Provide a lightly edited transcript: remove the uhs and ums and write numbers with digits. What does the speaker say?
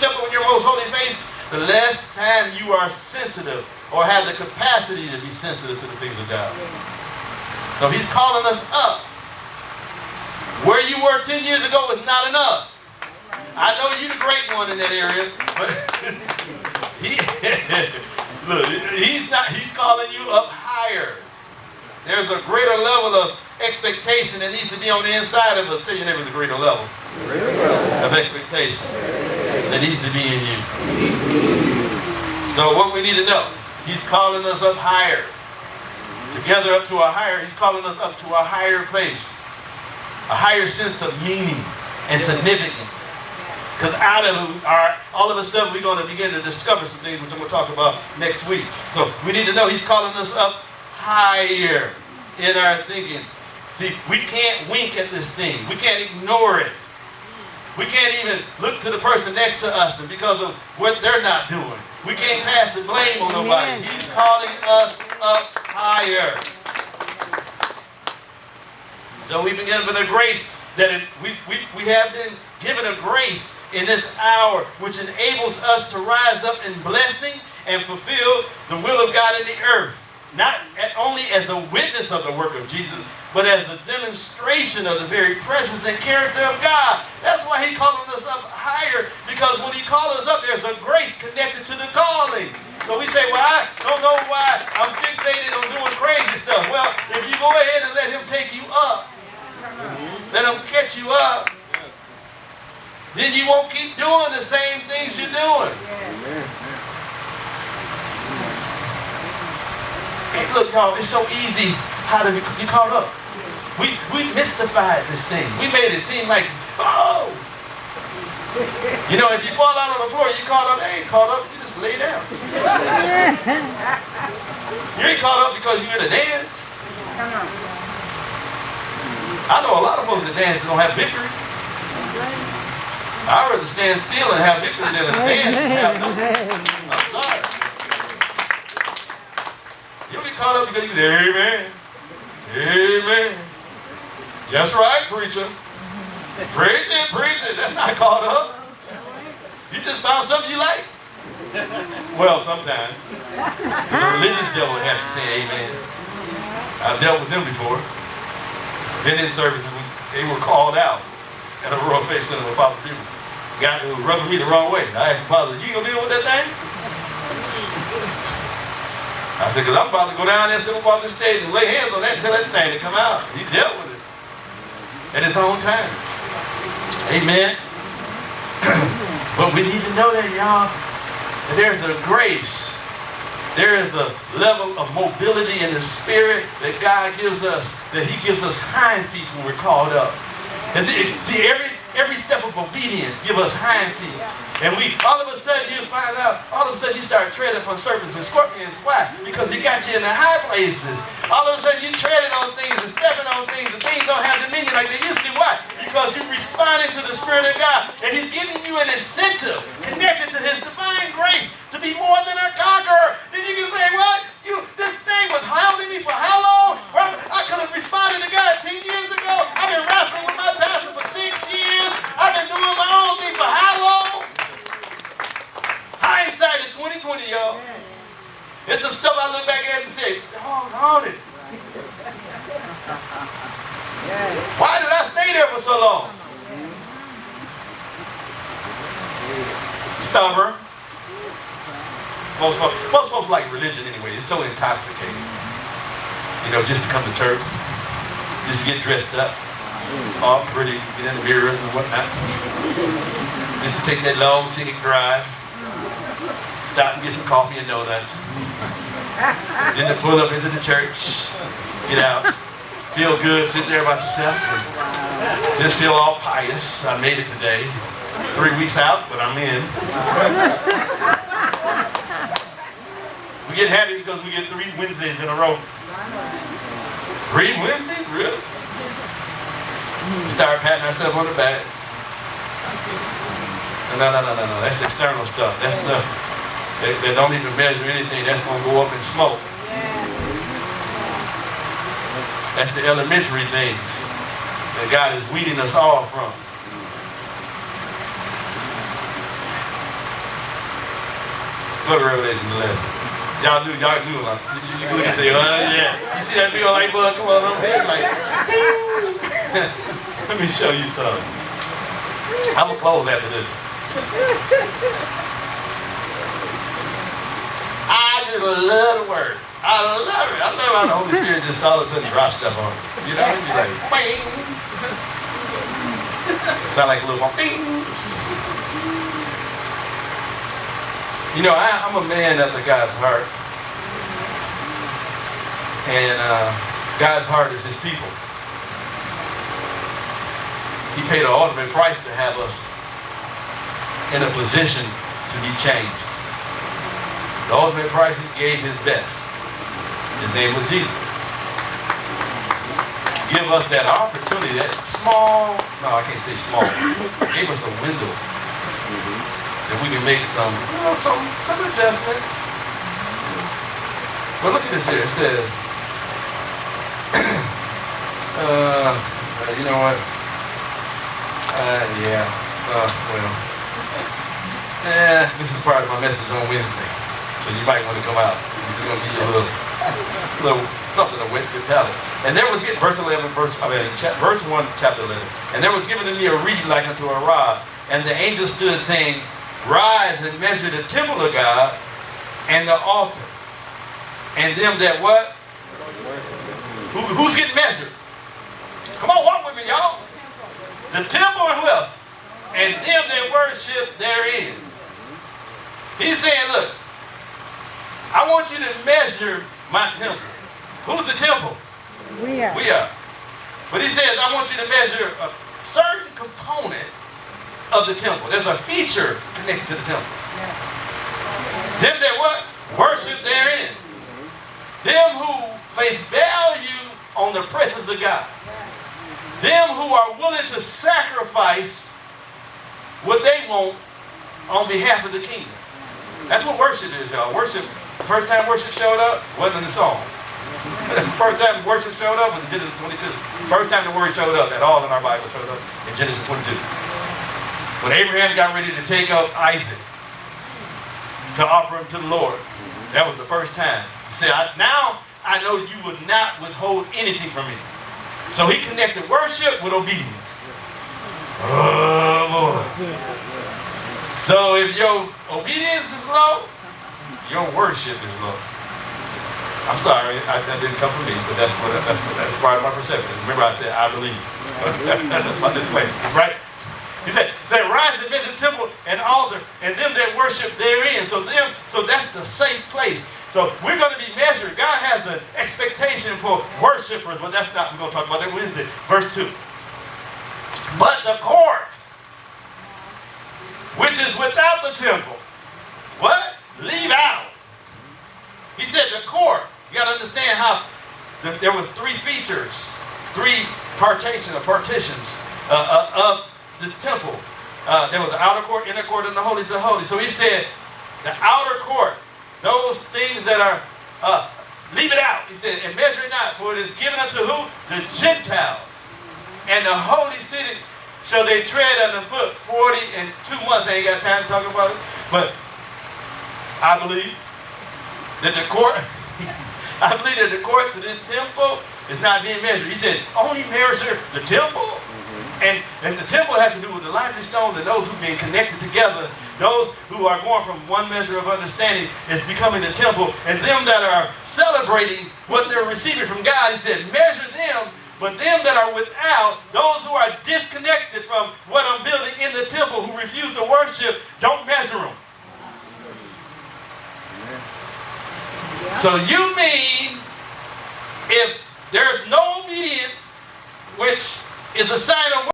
step up in your most holy faith, the less time you are sensitive or have the capacity to be sensitive to the things of God. So he's calling us up. Where you were 10 years ago is not enough. I know you're the great one in that area, but look, he's calling you up higher. There's a greater level of expectation that needs to be on the inside of us. Tell your neighbor there's a greater level of expectation that needs to be in you. So what we need to know, he's calling us up higher. Together up to a higher, he's calling us up to a higher place. A higher sense of meaning and significance. Because out of all of a sudden we're going to begin to discover some things which I'm going to talk about next week. So we need to know he's calling us up higher in our thinking. See, we can't wink at this thing. We can't ignore it. We can't even look to the person next to us and because of what they're not doing. We can't pass the blame on nobody. He's calling us up higher. So we've been given a grace that we have been given a grace in this hour which enables us to rise up in blessing and fulfill the will of God in the earth. Not only as a witness of the work of Jesus, but as a demonstration of the very presence and character of God. That's why he's calling us up higher, because when he calls us up, there's a grace connected to the calling. So we say, well, I don't know why I'm fixated on doing crazy stuff. Well, if you go ahead and let him take you up, let him catch you up, then you won't keep doing the same things you're doing. Hey, look, y'all, it's so easy how to be caught up. We mystified this thing. We made it seem like, oh! You know, if you fall out on the floor, you caught up, they ain't caught up, you just lay down. You ain't caught up because you're in a dance. I know a lot of folks that dance that don't have victory. I'd rather stand still and have victory than a dance and have nothing. I'm sorry. You don't get caught up because you say, amen. Amen. That's right, preacher. Preach it, preach it. That's not caught up. You just found something you like. Well, sometimes. The religious devil would have you say amen. I've dealt with them before. Been in services, they were called out at a Royal Faith Center with Apostle people. Guy who was rubbing me the wrong way. I asked the Apostle, you gonna deal with that thing? I said, because I'm about to go down there, step up off the stage and lay hands on that and tell that thing to come out. He dealt with it at his own time. Amen. But we need to know that, y'all, that there's a grace. There is a level of mobility in the spirit that God gives us, that he gives us hind feet when we're called up. And see, every step of obedience gives us hind feet. And all of a sudden you find out, all of a sudden you start treading upon serpents and scorpions. Why? Because he got you in the high places. All of a sudden you're treading on things and stepping on things and things don't have dominion like they used to. Why? Because you're responding to the Spirit of God. And he's giving you an incentive connected to his divine grace to be more than a conqueror. Then you can say, what? This thing was hounding me for how long? Well, I could have responded to God 10 years ago. I've been wrestling with my pastor for 6 years. I've been doing my own thing for how long? Hindsight is 20/20, y'all. There's some stuff I look back at and say, hold on it. Why did I stay there for so long? Stubborn. Most folks like religion anyway. It's so intoxicating. You know, just to come to church, just to get dressed up, all pretty, get in the mirrors and whatnot. Just to take that long scenic drive, stop and get some coffee and donuts. Then to pull up into the church, get out, feel good, sit there about yourself, and just feel all pious. I made it today. 3 weeks out, but I'm in. We get happy because we get 3 Wednesdays in a row. 3 Wednesdays? Really? We start patting ourselves on the back. No. That's external stuff. That's stuff that don't even measure anything. That's going to go up in smoke. That's the elementary things that God is weeding us all from. Go to Revelation 11. Y'all knew. You look and say, yeah. You see that video like, well, come on over here, like, let me show you something. I'm gonna close after this. I just love the word. I love it. I love how the Holy Spirit just all of a sudden drops stuff on you. You know, it'd be like, bing. Sound like a little phone, bing. You know, I'm a man after God's heart. And God's heart is his people. He paid the ultimate price to have us in a position to be changed. The ultimate price, he gave his best. His name was Jesus. Give us that opportunity, that small, no, I can't say small, gave us a window that we can make some adjustments. But look at this here. It says, you know what? This is part of my message on Wednesday, so you might want to come out. I'm just going to give you a little something to wet your palate. And there was given, verse 1, chapter 11. And there was given to me a reed like unto a rod, and the angel stood saying, rise and measure the temple of God and the altar, and them that what? Who's getting measured? Come on, walk with me, y'all. The temple and who else? And them that worship therein. He's saying, look, I want you to measure my temple. Who's the temple? We are. We are. But he says, I want you to measure a certain component of the temple. There's a feature connected to the temple. Yeah. Them that what? Worship therein. Them who place value on the presence of God. Them who are willing to sacrifice what they want on behalf of the kingdom. That's what worship is, y'all. Worship, the first time worship showed up wasn't in the song. The first time worship showed up was in Genesis 22. First time the word showed up at all in our Bible showed up in Genesis 22. When Abraham got ready to take up Isaac to offer him to the Lord, that was the first time. He said, now I know you would not withhold anything from me. So he connected worship with obedience. Oh, Lord. So if your obedience is low, your worship is low. I'm sorry, that didn't come from me, but that's part of my perception. Remember I said, I believe. That's my disclaimer, right? He said, rise and measure the temple and altar, and them that worship therein. So that's the safe place. So we're going to be measured. God has an expectation for worshipers, but that's not, we're going to talk about that Wednesday. Verse 2. But the court, which is without the temple, what? Leave out. He said the court. You got to understand how there were three features, three partitions of this temple. There was the outer court, inner court, and the holies of holies. So he said the outer court, those things that are, leave it out. He said, and measure it not, for it is given unto who? The Gentiles. And the holy city shall they tread underfoot 42 months. I ain't got time to talk about it. But I believe that the court, to this temple is not being measured. He said, only measure the temple. And the temple has to do with the lively stones and those who've been connected together. Those who are going from one measure of understanding is becoming the temple. And them that are celebrating what they're receiving from God, he said, measure them. But them that are without, those who are disconnected from what I'm building in the temple, who refuse to worship, don't measure them. So you mean if there's no obedience, which is a sign of